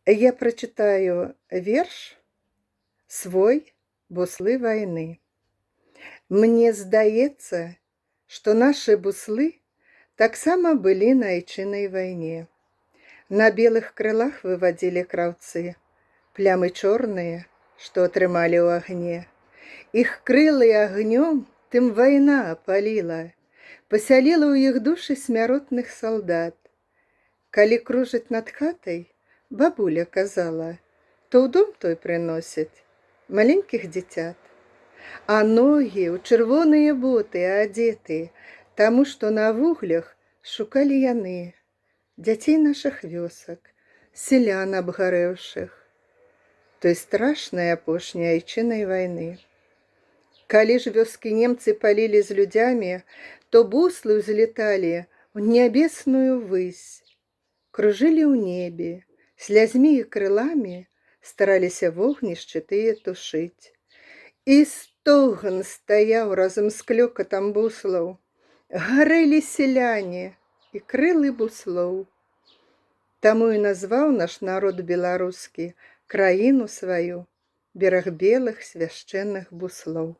Я прочитаю верш свой «Буслы войны». Мне здаецца, што нашы буслы таксама былі на айчыннай вайне. На белых крылах вывадзілі краўцы плямы чорныя, што атрымалі ў агне. Іх крылы агнём тым вайна апаліла, пасяліла ў іх душы смяротных салдат. Калі кружыць над хатай, бабуля казала, то ў дом той прыносяць маленькіх дзіцят. А ногі ў чырвоныя боты адзеты, таму што на вуглях шукалі яны дзяцей нашых вёсак, селян абгарэўшых, той страшнай апошняй айчыннай вайны. Калі ж вёскі немцы палілі з людзямі, то буслы ўзлеталі ў нябесную высь, кружылі ў небе, слязьмі і крыламі стараліся вогнішчы тыя тушыць. І стогн стаяў разам з клёкатам буслаў, гарэлі селяне і крылы буслоў. Таму і назваў наш народ беларускі краіну сваю бераг белых свяшчэнных буслоў.